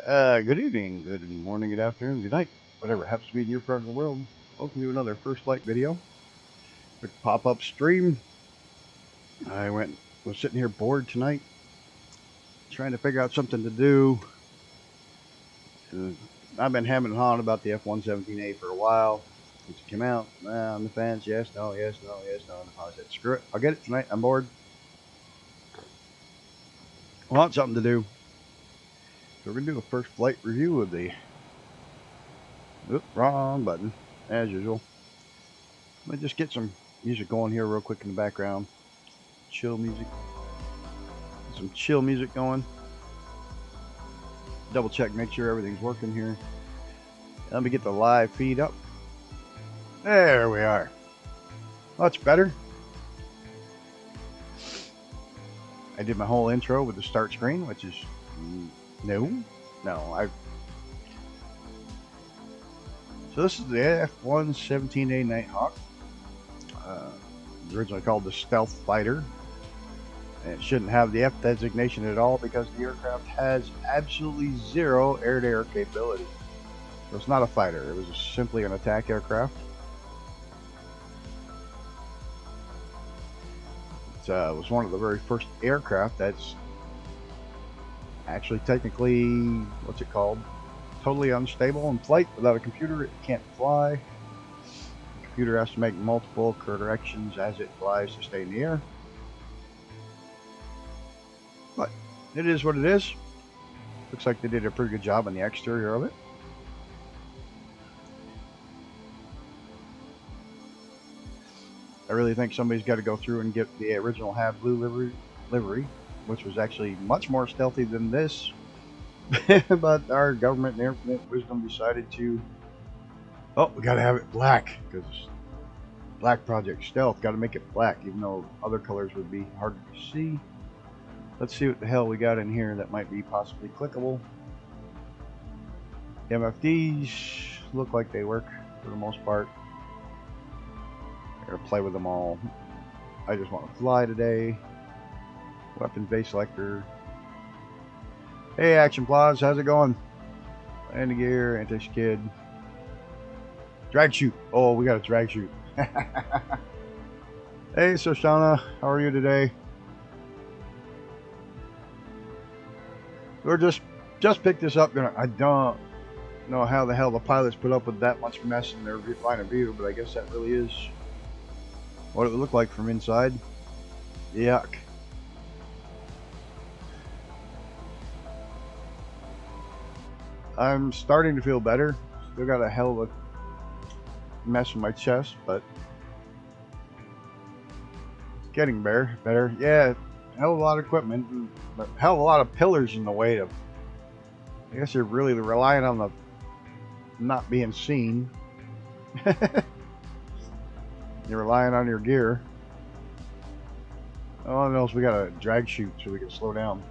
Good evening, good morning, good afternoon, good night, whatever happens to be in your part of the world. Welcome to another First Flight video. Quick pop-up stream. Was sitting here bored tonight, trying to figure out something to do. I've been hemming and hawing about the F-117A for a while. Since it came out, on the fence, yes, no, yes, no, yes, no. And I said, screw it, I'll get it tonight, I'm bored. I want something to do. So we're going to do a first flight review of the... Oops, wrong button, as usual. Let me just get some music going here real quick in the background. Chill music. Some chill music going. Double check, make sure everything's working here. Let me get the live feed up. There we are. Much better. I did my whole intro with the start screen, which is no. So this is the F-117A Nighthawk. Originally called the Stealth Fighter. And it shouldn't have the F designation at all because the aircraft has absolutely zero air-to-air capability. So it's not a fighter. It was simply an attack aircraft. It was one of the very first aircraft that's actually technically, what's it called? Totally unstable in flight. Without a computer, it can't fly. The computer has to make multiple corrections as it flies to stay in the air. But it is what it is. Looks like they did a pretty good job on the exterior of it. I really think somebody's got to go through and get the original Have Blue livery, which was actually much more stealthy than this. But our government and infinite wisdom decided to, oh, we got to have it black because Black Project Stealth, got to make it black, even though other colors would be harder to see. Let's see what the hell we got in here that might be possibly clickable. MFDs look like they work for the most part. I'm gonna play with them all. I just want to fly today. Weapons base selector. Hey, Action Plaza, how's it going? Landing gear, anti-skid. Drag shoot. Oh, we got a drag shoot. Hey, Soshana, how are you today? We're just picked this up. I don't know how the hell the pilots put up with that much mess in their line of view, but I guess that really is what it would look like from inside. Yuck. I'm starting to feel better. Still got a hell of a mess in my chest, but getting better. Yeah, hell of a lot of equipment, but hell of a lot of pillars in the way of. I guess you're really relying on the not being seen. You're relying on your gear. Oh no, we got a drag chute so we can slow down.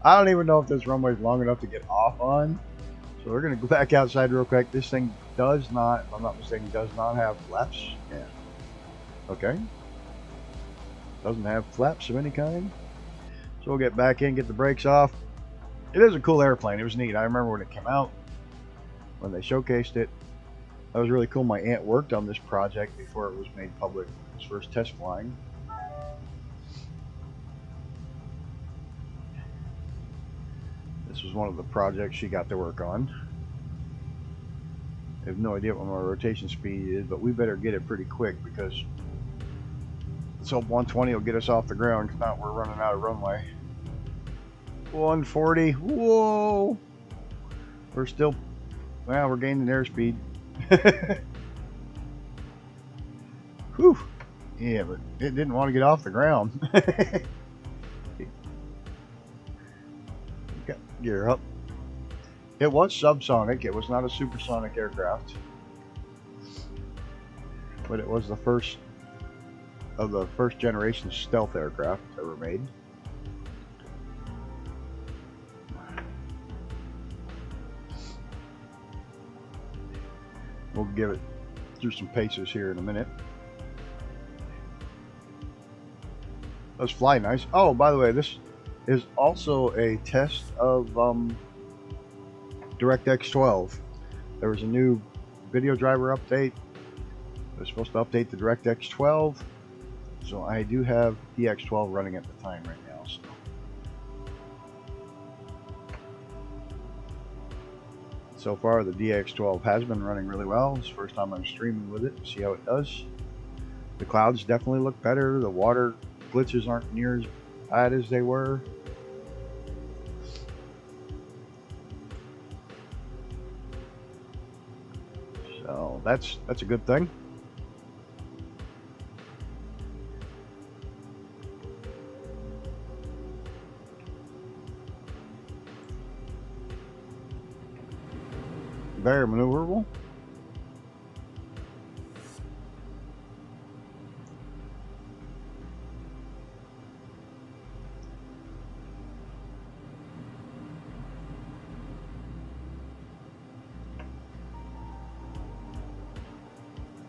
I don't even know if this runway is long enough to get off on. So we're going to go back outside real quick. This thing does not, if I'm not mistaken, does not have flaps. Yeah. Okay. Doesn't have flaps of any kind. So we'll get back in, get the brakes off. It is a cool airplane. It was neat. I remember when it came out, when they showcased it. That was really cool. My aunt worked on this project before it was made public. Its first test flying. This was one of the projects she got to work on. I have no idea what my rotation speed is, but we better get it pretty quick because let's hope 120 will get us off the ground. If not, we're running out of runway. 140. Whoa! We're still, well, we're gaining airspeed. Whew. Yeah, but it didn't want to get off the ground. Got gear up. It was subsonic. It was not a supersonic aircraft, but it was the first of the first generation stealth aircraft ever made. We'll give it through some paces here in a minute. Let's fly nice. Oh, by the way, this is also a test of DirectX 12. There was a new video driver update. They're supposed to update the DirectX 12. So I do have DX12 running at the time right now. So far the DX12 has been running really well. It's the first time I'm streaming with it to see how it does. The clouds definitely look better. The water glitches aren't near as bad as they were. So that's a good thing. Very maneuverable.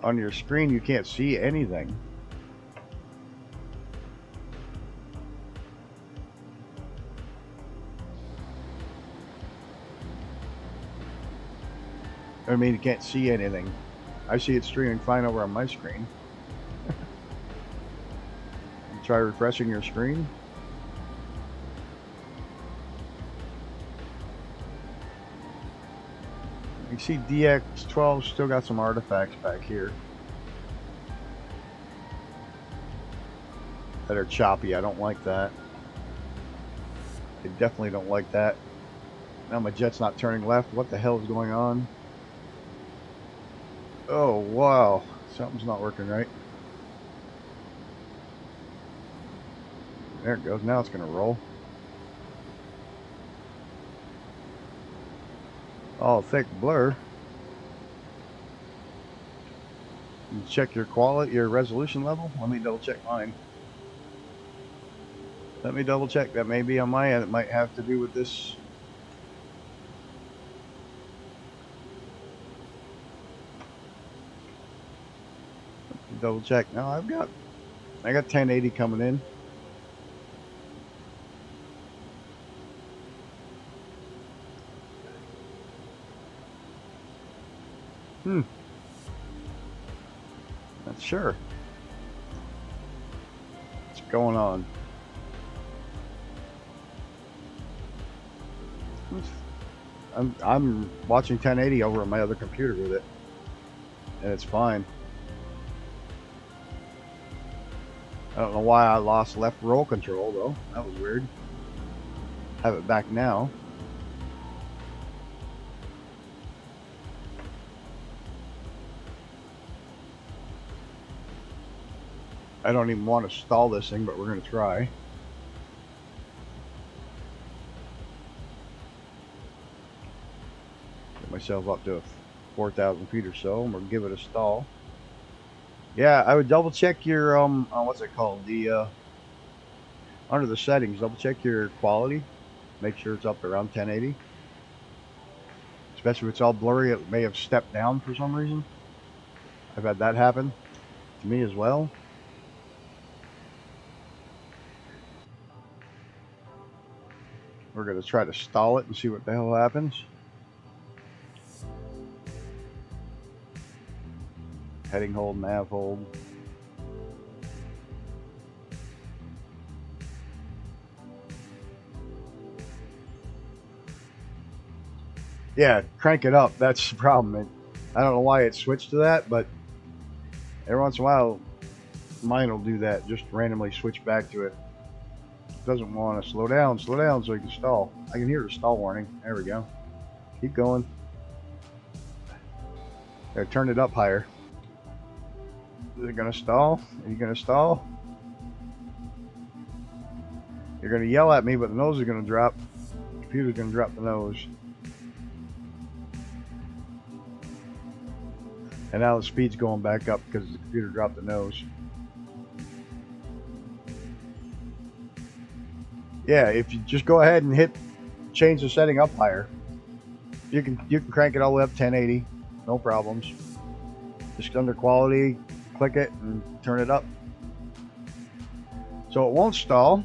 On your screen you can't see anything. I mean, you can't see anything. I see it streaming fine over on my screen. Try refreshing your screen. You see DX12 still got some artifacts back here that are choppy. I don't like that. I definitely don't like that. Now my jet's not turning left. What the hell is going on? Oh wow, something's not working right. There it goes. Now it's gonna roll. Oh, thick blur. You check your quality, your resolution level. Let me double check mine. Let me double check. That may be on my end. It might have to do with this. Double check. No, I got 1080 coming in. Not sure. What's going on? I'm watching 1080 over on my other computer with it, and it's fine. I don't know why I lost left roll control though. That was weird. Have it back now. I don't even want to stall this thing, but we're going to try. Get myself up to 4,000 feet or so, and we'll give it a stall. Yeah, I would double check your what's it called? The under the settings, double check your quality. Make sure it's up around 1080. Especially if it's all blurry, it may have stepped down for some reason. I've had that happen to me as well. We're going to try to stall it and see what the hell happens. Heading hold, nav hold. Yeah, crank it up. That's the problem. I don't know why it switched to that, but every once in a while, mine will do that. Just randomly switch back to it. Doesn't want to slow down so you can stall. I can hear the stall warning. There we go. Keep going. There, turn it up higher. Is it gonna stall? Are you gonna stall? You're gonna yell at me, but the nose is gonna drop. The computer's gonna drop the nose. And now the speed's going back up because the computer dropped the nose. Yeah, if you just go ahead and change the setting up higher, you can crank it all the way up 1080, no problems. Just under quality, click it and turn it up. So it won't stall.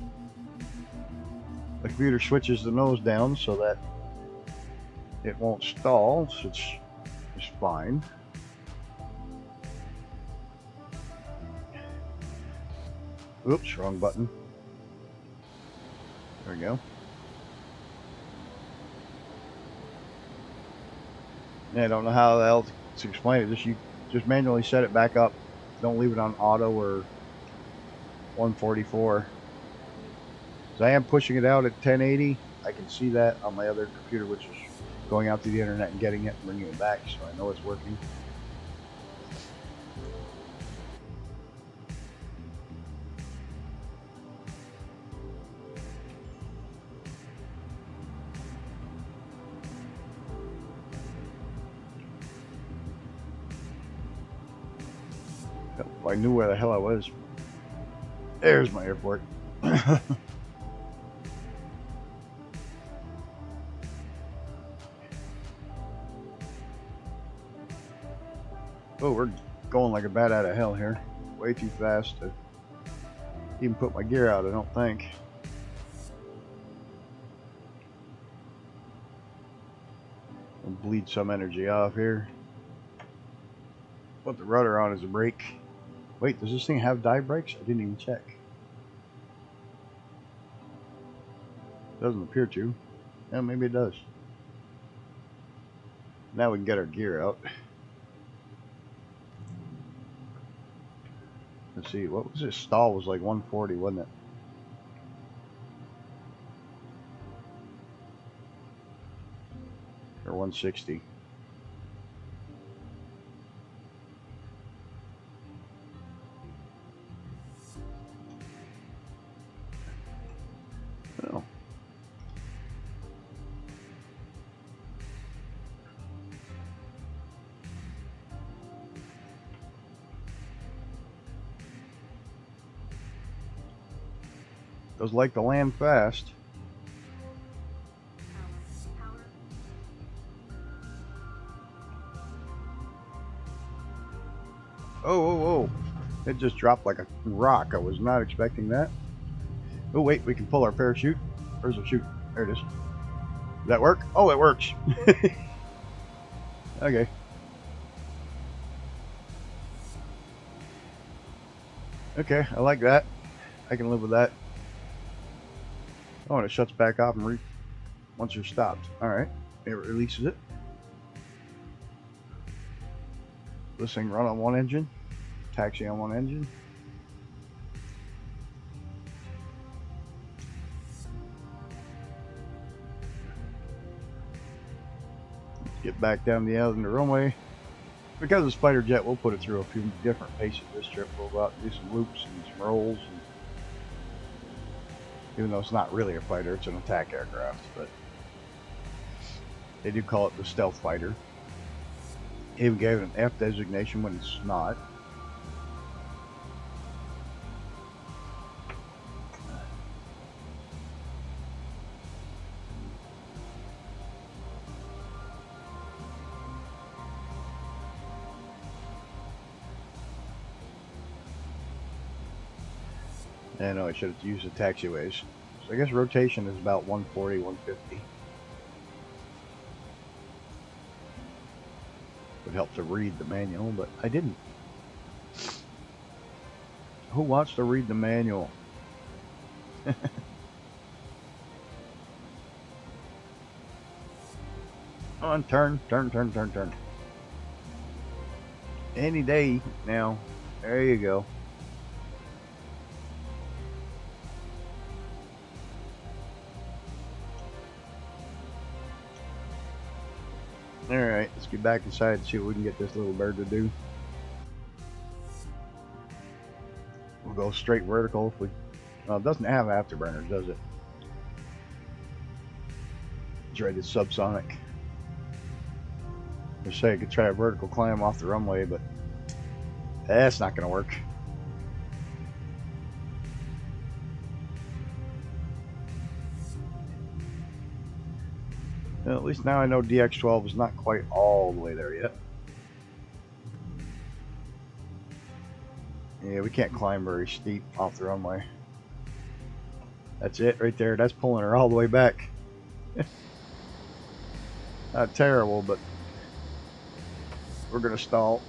The computer switches the nose down so that It won't stall, so it's fine. Oops, wrong button. There we go. Yeah, I don't know how else to explain it. You just manually set it back up. Don't leave it on auto or 144. So I am pushing it out at 1080. I can see that on my other computer, which is going out to the internet and getting it and bringing it back, so I know it's working. If I knew where the hell I was. There's my airport. Oh, we're going like a bat out of hell here. Way too fast to even put my gear out, I don't think. I'll bleed some energy off here. Put the rudder on as a brake. Wait, does this thing have dive brakes? I didn't even check. Doesn't appear to. Yeah, maybe it does. Now we can get our gear out. Let's see, what was this? Stall was like 140, wasn't it? Or 160. Oh. Does like to land fast. Oh. It just dropped like a rock. I was not expecting that. Oh, wait, we can pull our parachute. Where's the chute? There it is. Does that work? Oh, it works. Okay. Okay, I like that. I can live with that. Oh, and it shuts back off and once you're stopped. Alright. It releases it. This thing run on one engine. Taxi on one engine. Get back down the end of the runway. Because it's fighter jet, we'll put it through a few different paces this trip. We'll go out and do some loops and some rolls. And even though it's not really a fighter, it's an attack aircraft. But they do call it the stealth fighter. Even gave it an F designation when it's not. I know I should have used the taxiways. So I guess rotation is about 140, 150. Would help to read the manual, but I didn't. Who wants to read the manual? On, turn. Any day now. There you go. Alright, let's get back inside and see what we can get this little bird to do. We'll go straight vertical if we... Well, it doesn't have afterburners, does it? It's rated subsonic. I say I could try a vertical climb off the runway, but that's not going to work. Well, at least now I know DX12 is not quite all the way there yet. Yeah, we can't climb very steep off the runway. That's it right there. That's pulling her all the way back. Not terrible, but we're gonna stall.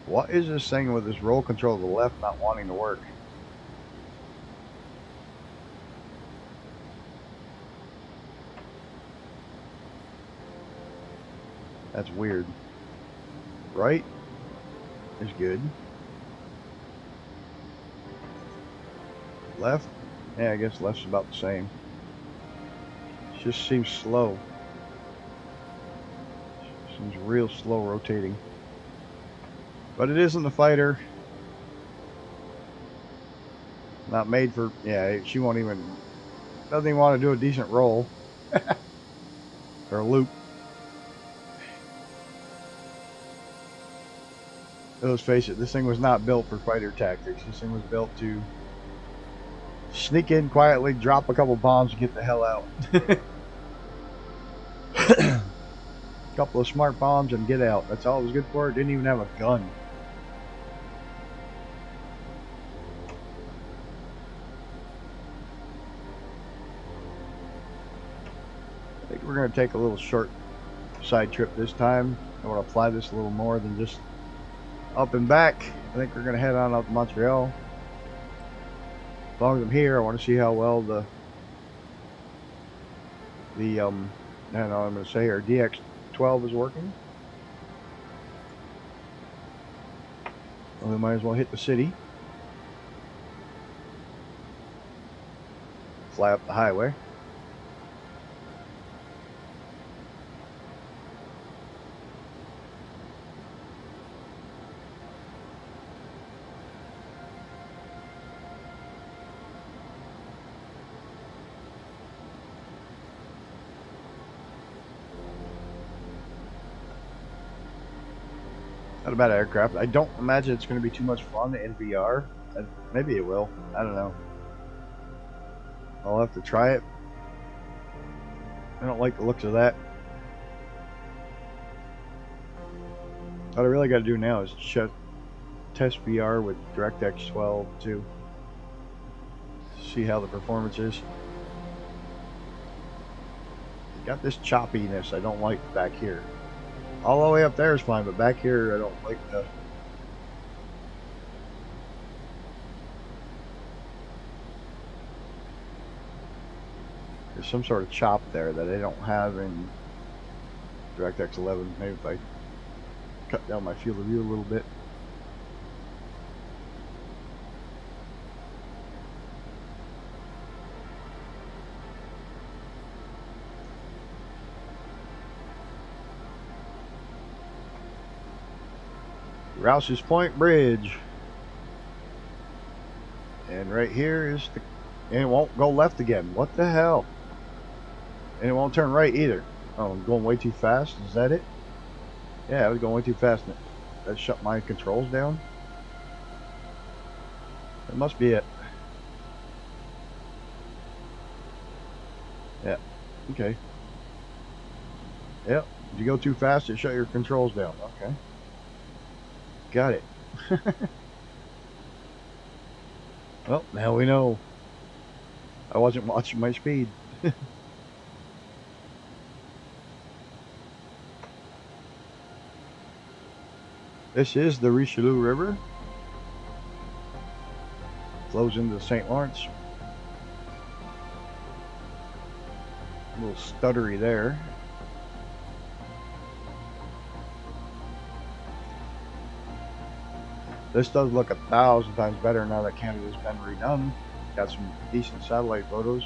What is this thing with this roll control to the left not wanting to work? That's weird. Right is good. Left? Yeah, I guess left's about the same. It just seems slow. Seems real slow rotating. But it isn't the fighter. Not made for, yeah, she won't even, doesn't even want to do a decent roll. Or a loop. Let's face it, this thing was not built for fighter tactics. This thing was built to sneak in quietly, drop a couple bombs, and get the hell out. A couple of smart bombs and get out. That's all it was good for. It didn't even have a gun. I think we're going to take a little short side trip this time. I want to apply this a little more than just up and back. I think we're going to head on up to Montreal. As long as I'm here, I want to see how well I don't know what I'm going to say here, DX12 is working. Well, we might as well hit the city. Fly up the highway. Not a bad aircraft. I don't imagine it's going to be too much fun in VR. Maybe it will. I don't know. I'll have to try it. I don't like the looks of that. What I really got to do now is test VR with DirectX 12 too. See how the performance is. Got this choppiness I don't like back here. All the way up there is fine, but back here I don't like the... There's some sort of chop there that I don't have in DirectX 11. Maybe if I cut down my field of view a little bit. Rouse's Point Bridge. And right here is the... And it won't go left again. What the hell? And it won't turn right either. Oh, I'm going way too fast. Is that it? Yeah, I was going way too fast. That shut my controls down. That must be it. Yeah. Okay. Yep. If you go too fast, it shut your controls down. Okay. Got it. Well, now we know. I wasn't watching my speed. This is the Richelieu River. Flows into the St. Lawrence. A little stuttery there. This does look 1,000 times better now that Canada's been redone. Got some decent satellite photos.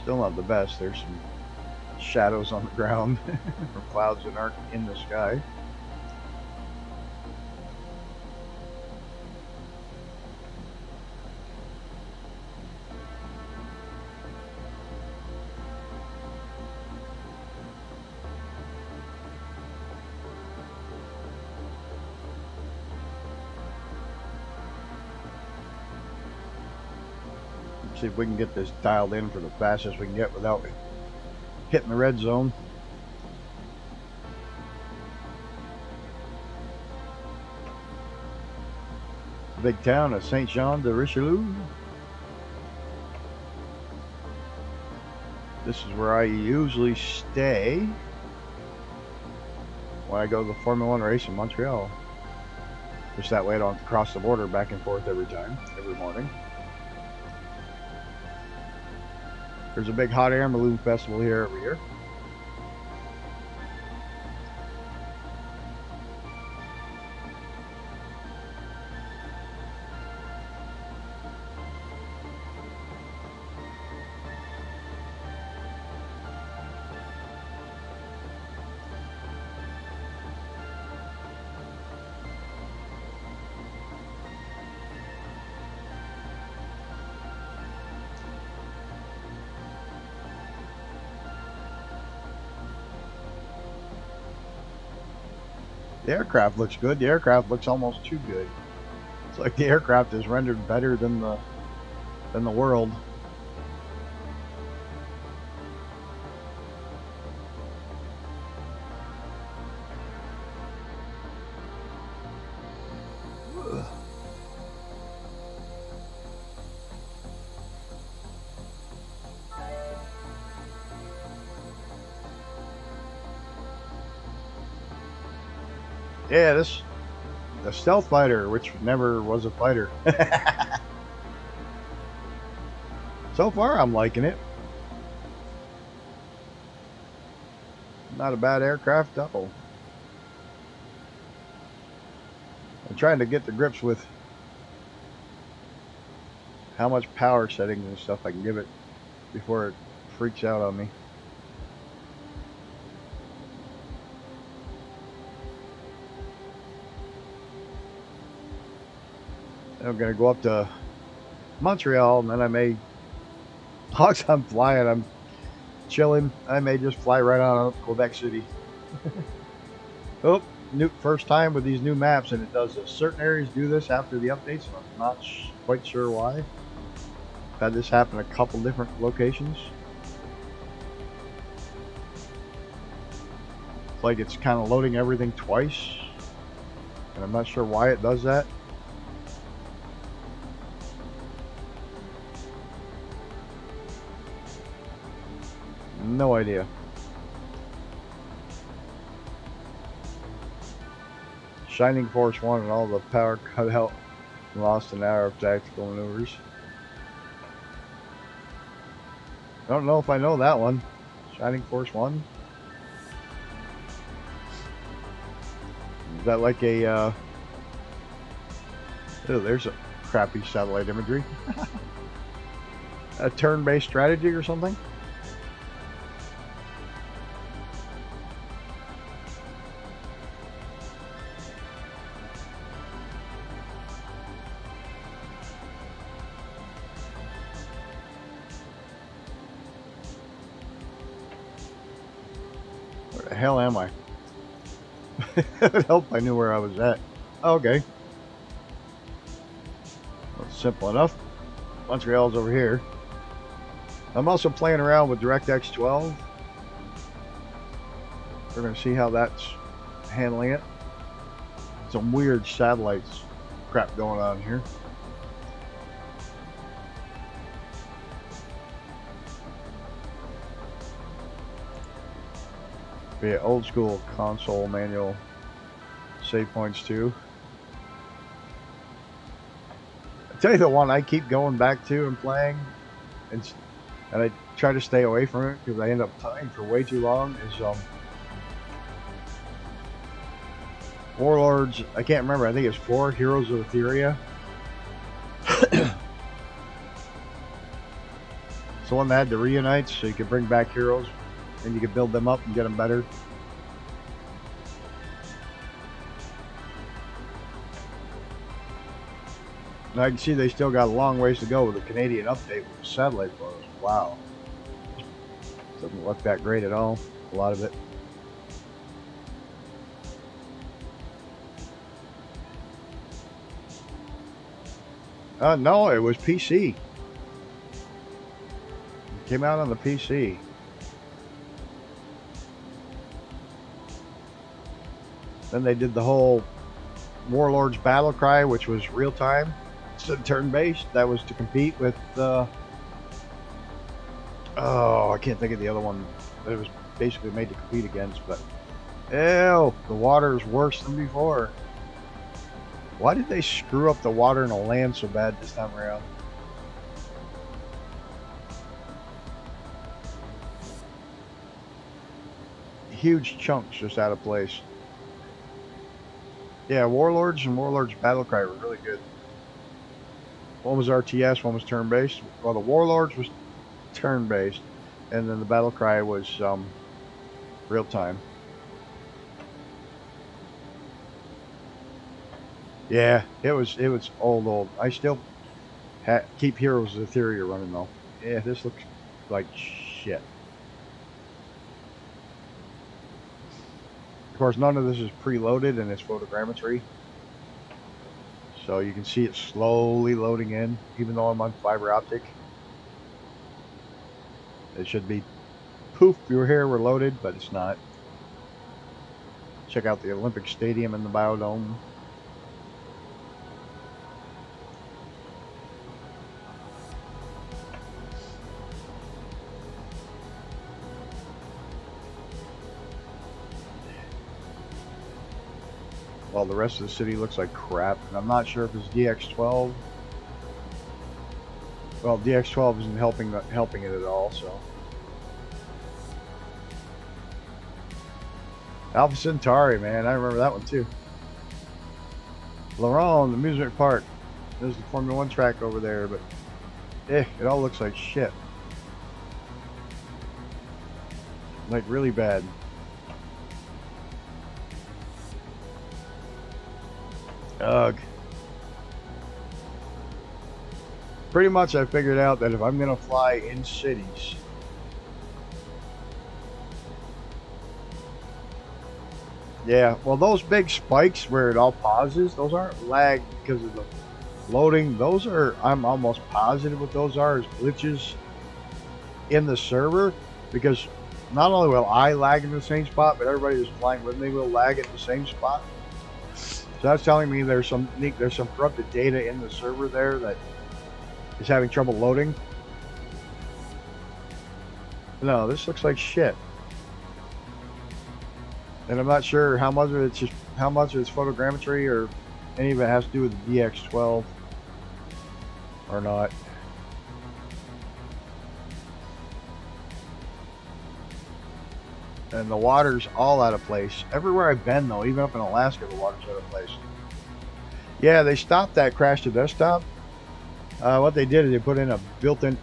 Still not the best. There's some shadows on the ground from clouds that aren't in the sky. See if we can get this dialed in for the fastest we can get without hitting the red zone. Big town of Saint Jean de Richelieu. This is where I usually stay when I go to the Formula 1 race in Montreal. Just that way I don't have to cross the border back and forth every morning. There's a big hot air balloon festival here every year. The aircraft looks good. The aircraft looks almost too good. It's like the aircraft is rendered better than the world. Yeah, the stealth fighter, which never was a fighter. So far, I'm liking it. Not a bad aircraft, though. I'm trying to get the grips with how much power settings and stuff I can give it before it freaks out on me. I'm gonna go up to Montreal, and then I may, as long as I'm flying, I'm chilling, I may just fly right on up to Quebec City. Oh, first time with these new maps, and it does this. Certain areas do this after the updates, and I'm not quite sure why. I've had this happen a couple different locations. It's like it's kind of loading everything twice, and I'm not sure why it does that. No idea. Shining Force 1 and all the power cut out, lost an hour of tactical maneuvers. I don't know if I know that one. Shining Force 1? Is that like a, oh, there's a crappy satellite imagery. A turn-based strategy or something? Where the hell am I? It would help if I knew where I was at. Okay. Well, simple enough. Montreal's over here. I'm also playing around with DirectX 12. We're going to see how that's handling it. Some weird satellites crap going on here. Be an old school console manual save points too. I tell you the one I keep going back to and playing, and I try to stay away from it because I end up tying for way too long, is Warlords. I can't remember. I think it's 4 Heroes of Etheria. It's the one that had the reunites, so you could bring back heroes and you could build them up and get them better. And I can see they still got a long ways to go with the Canadian update with the satellite photos. Wow. Doesn't look that great at all, a lot of it. No, it was PC. Came out on the PC. Then they did the whole Warlords battle cry, which was real time, turn-based. That was to compete with oh, I can't think of the other one that it was basically made to compete against, but ew, the water is worse than before. Why did they screw up the water in the land so bad this time around? Huge chunks just out of place. Yeah, Warlords and Warlords Battlecry were really good. One was RTS, one was turn-based. Well, the Warlords was turn-based, and then the Battlecry was real-time. Yeah, it was old. I still keep Heroes of Etheria running though. Yeah, this looks like shit. Of course, none of this is preloaded and it's photogrammetry. So you can see it slowly loading in, even though I'm on fiber optic. It should be, poof, you're here, we're loaded, but it's not. Check out the Olympic Stadium and the Biodome. While the rest of the city looks like crap, and I'm not sure if it's DX12. Well, DX12 isn't helping it at all, so. Alpha Centauri, man, I remember that one too. Laurent, the amusement park. There's the Formula 1 track over there, but it all looks like shit. Like really bad. Ugh. Pretty much I figured out that if I'm going to fly in cities, yeah, well those big spikes where it all pauses, those aren't lag because of the loading. Those are, I'm almost positive what those are, is glitches in the server, because not only will I lag in the same spot, but everybody who's flying with me will lag at the same spot. So that's telling me there's some corrupted data in the server there that is having trouble loading. No, this looks like shit. And I'm not sure how much of it's photogrammetry or any of it has to do with the DX12 or not. And the water's all out of place. Everywhere I've been though, even up in Alaska, the water's out of place. Yeah, they stopped that crash to desktop. What they did is they put in a built-in,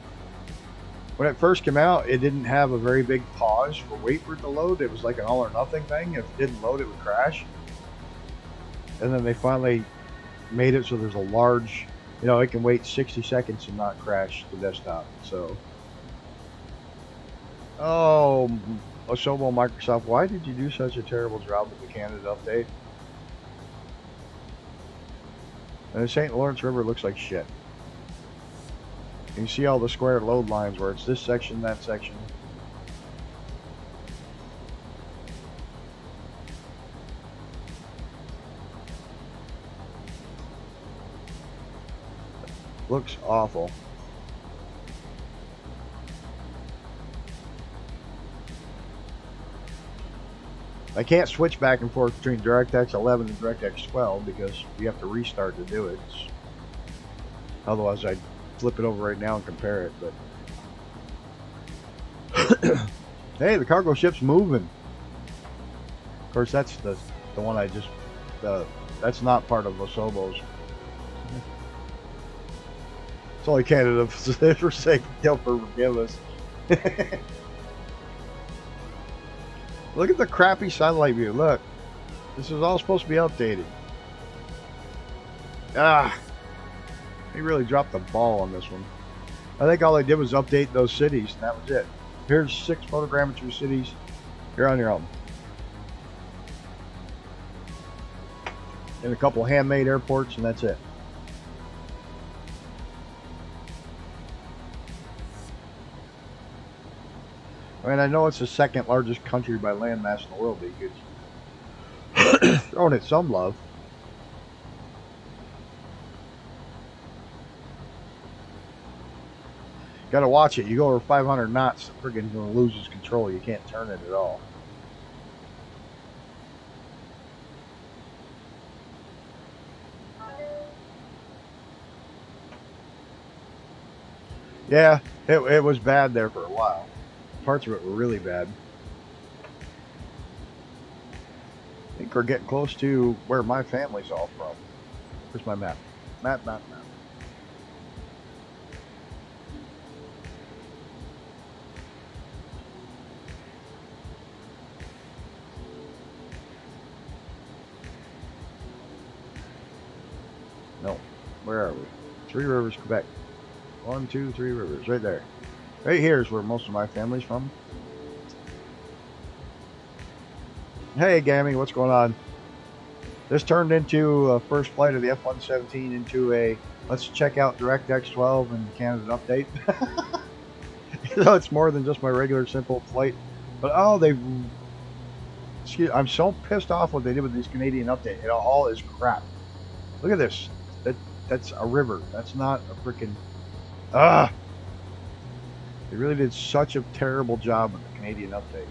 when it first came out, it didn't have a very big pause for wait for it to load. It was like an all or nothing thing. If it didn't load, it would crash. And then they finally made it so there's a large, you know, it can wait 60 seconds and not crash the desktop. So, oh, Osobo Microsoft, why did you do such a terrible job with the Canada update? And the St. Lawrence River looks like shit. You can see all the square load lines where it's this section, that section. Looks awful. I can't switch back and forth between DirectX 11 and DirectX 12 because you have to restart to do it. Otherwise, I'd flip it over right now and compare it. But hey, the cargo ship's moving. Of course, that's the one I just. That's not part of Osobo's. It's only Canada for sake. They'll forgive us. Look at the crappy satellite view. Look, this is all supposed to be updated. Ah, they really dropped the ball on this one. I think all they did was update those cities, and that was it. Here's 6 photogrammetry cities. You're on your own. And a couple handmade airports, and that's it. I mean, I know it's the second largest country by landmass in the world, but you could throw it some love. Gotta watch it. You go over 500 knots, the friggin' gonna lose its control. You can't turn it at all. Yeah, it was bad there for a while. Parts of it were really bad. I think we're getting close to where my family's all from. Where's my map? Map. No. Where are we? Three Rivers, Quebec. 1, 2, 3 rivers. Right there. Right here is where most of my family's from. Hey, Gammy, what's going on? This turned into a first flight of the F-117 into a let's check out DirectX 12 and Canada update. So it's more than just my regular simple flight. But oh, I'm so pissed off what they did with these Canadian update. It all is crap. Look at this. That's a river. That's not a freaking. They really did such a terrible job with the Canadian update.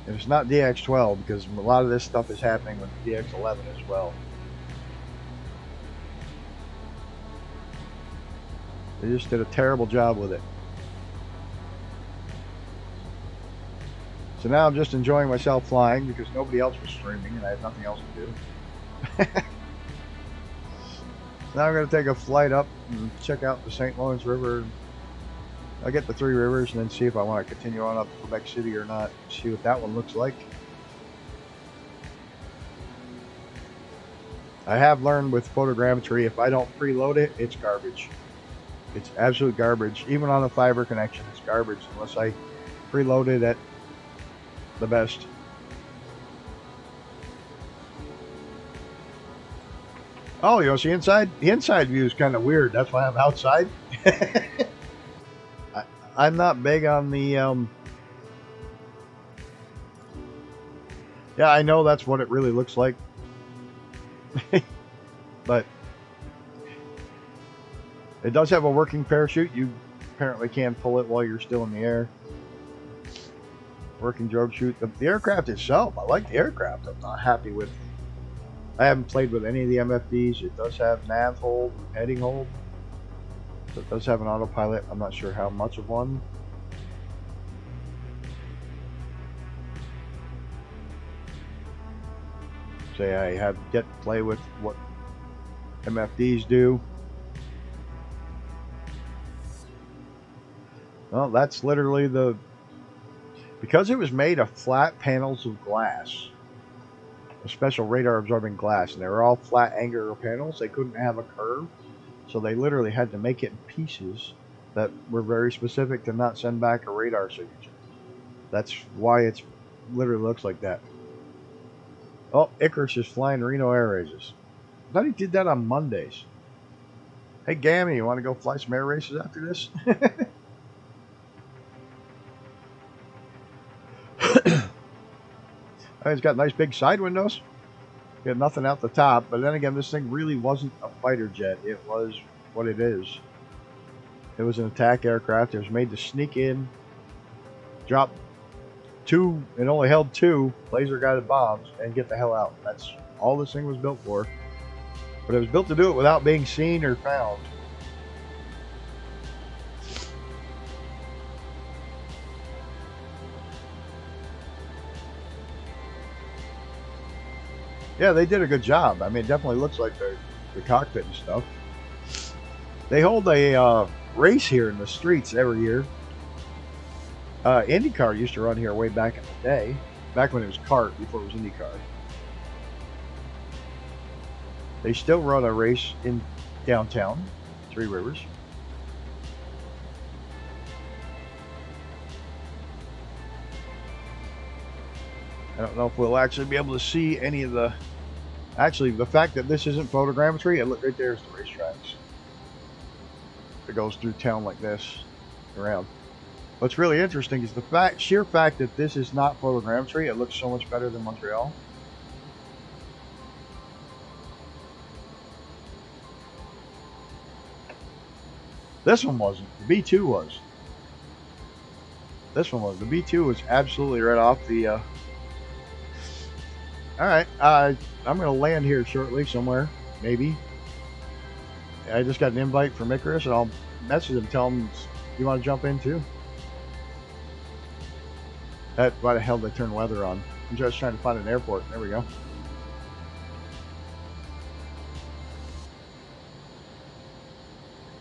And it's not DX12 because a lot of this stuff is happening with DX11 as well. They just did a terrible job with it. So now I'm just enjoying myself flying because nobody else was streaming and I had nothing else to do. Now I'm going to take a flight up and check out the St. Lawrence River. I'll get the Three Rivers and then see if I want to continue on up to Quebec City or not. See what that one looks like. I have learned with photogrammetry, if I don't preload it, it's garbage. It's absolute garbage. Even on a fiber connection, it's garbage unless I preload it at the best. Oh, you want to see inside? The inside view is kind of weird. That's why I'm outside. I'm not big on the... Yeah, I know that's what it really looks like. But it does have a working parachute. You apparently can pull it while you're still in the air. Working drogue chute. The aircraft itself, I like the aircraft. I'm not happy with... I haven't played with any of the MFDs. It does have nav hold, heading hold. So it does have an autopilot. I'm not sure how much of one. Say I have yet to play with what MFDs do. Well, that's literally the... Because it was made of flat panels of glass. A special radar absorbing glass, and they were all flat angular panels. They couldn't have a curve, so they literally had to make it in pieces that were very specific to not send back a radar signature. That's why it's literally looks like that. Oh, Icarus is flying Reno air races. I thought he did that on Mondays. Hey Gammy, you want to go fly some air races after this? It's got nice big side windows. Got nothing out the top, but then again, this thing really wasn't a fighter jet. It was what it is. It was an attack aircraft. It was made to sneak in, drop two, it only held 2 laser-guided bombs, and get the hell out. That's all this thing was built for. But it was built to do it without being seen or found. Yeah, they did a good job. I mean, it definitely looks like the cockpit and stuff. They hold a race here in the streets every year. IndyCar used to run here way back in the day. Back when it was kart, before it was IndyCar. They still run a race in downtown, Three Rivers. I don't know if we'll actually be able to see any of the... Actually, the fact that this isn't photogrammetry, look right there is the racetracks. that goes through town like this around. What's really interesting is the sheer fact that this is not photogrammetry. It looks so much better than Montreal. This one wasn't. The B2 was. This one was. The B2 was absolutely right off the... Alright, I'm going to land here shortly somewhere. Maybe. I just got an invite from Icarus, and I'll message him, tell him you want to jump in too. Why the hell did I turn weather on? I'm just trying to find an airport. There we go.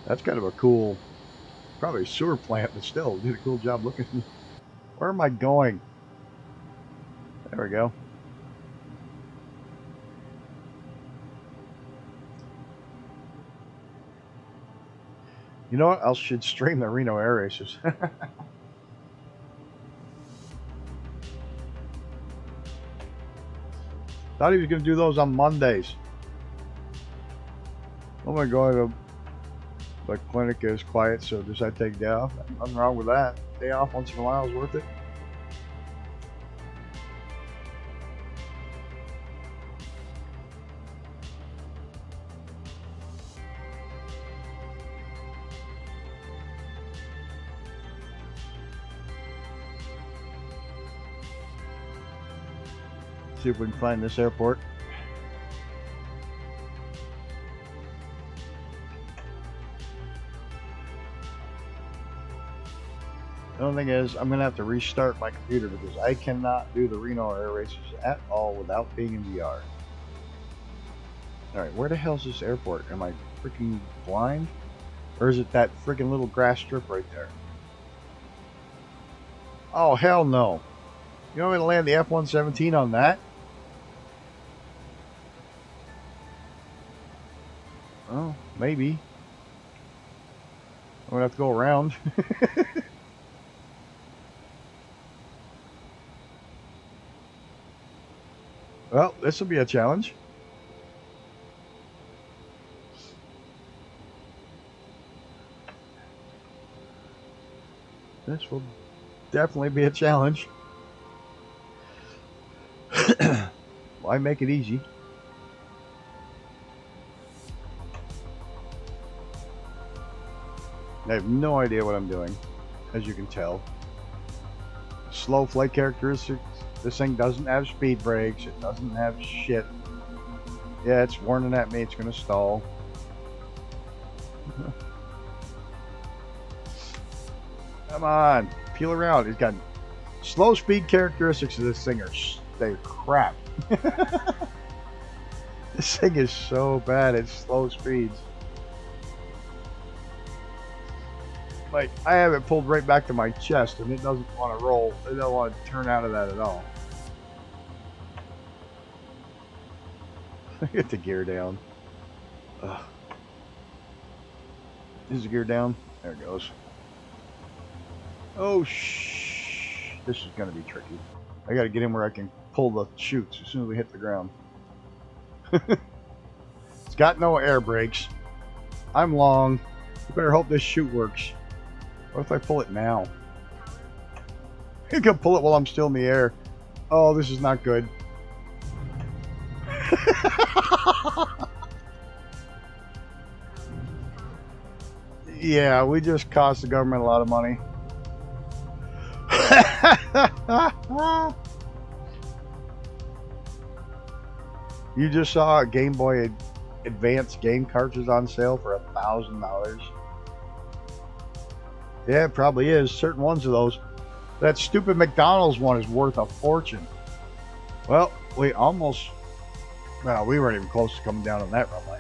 That's kind of a cool, probably a sewer plant, but still did a cool job looking. Where am I going? There we go. You know what? I should stream the Reno air races. Thought he was going to do those on Mondays. Oh my God, the clinic is quiet, so decide to take a day off. Nothing wrong with that. Day off once in a while is worth it. See if we can find this airport. The only thing is, I'm going to have to restart my computer because I cannot do the Reno air races at all without being in VR. Alright, where the hell is this airport? Am I freaking blind? Or is it that freaking little grass strip right there? Oh, hell no. You want me to land the F-117 on that? Oh, maybe. I'm going to have to go around. Well, this will be a challenge. This will definitely be a challenge. Why make it easy? I have no idea what I'm doing, as you can tell. Slow flight characteristics. This thing doesn't have speed brakes. It doesn't have shit. Yeah, it's warning at me. It's going to stall. Come on. Peel around. It's got slow speed characteristics of this thing are they're crap. This thing is so bad at slow speeds. Like, I have it pulled right back to my chest and it doesn't want to roll. It doesn't want to turn out of that at all. Get the gear down. Ugh. Is the gear down? There it goes. Oh, this is going to be tricky. I got to get in where I can pull the chutes as soon as we hit the ground. It's got no air brakes. I'm long. You better hope this chute works. What if I pull it now? I can pull it while I'm still in the air. Oh, this is not good. Yeah, we just cost the government a lot of money. You just saw a Game Boy Advance game cartridge on sale for $1,000. Yeah, it probably is. Certain ones of those. That stupid MacDonald's one is worth a fortune. Well, we almost... Well, we weren't even close to coming down on that runway.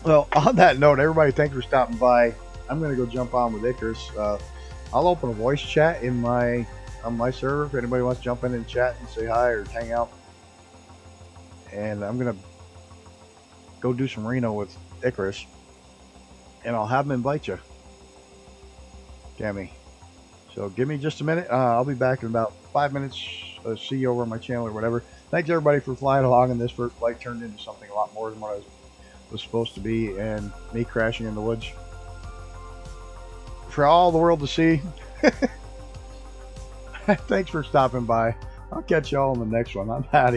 Well, on that note, everybody, thanks for stopping by. I'm going to go jump on with Icarus. I'll open a voice chat in on my server if anybody wants to jump in and chat and say hi or hang out. And I'm going to go do some Reno with Icarus. And I'll have him invite you. Damn. So give me just a minute. I'll be back in about 5 minutes. See you over on my channel or whatever. Thanks everybody for flying along, and this first flight turned into something a lot more than what I was was supposed to be and me crashing in the woods for all the world to see. Thanks for stopping by. I'll catch y'all in the next one. I'm out of here.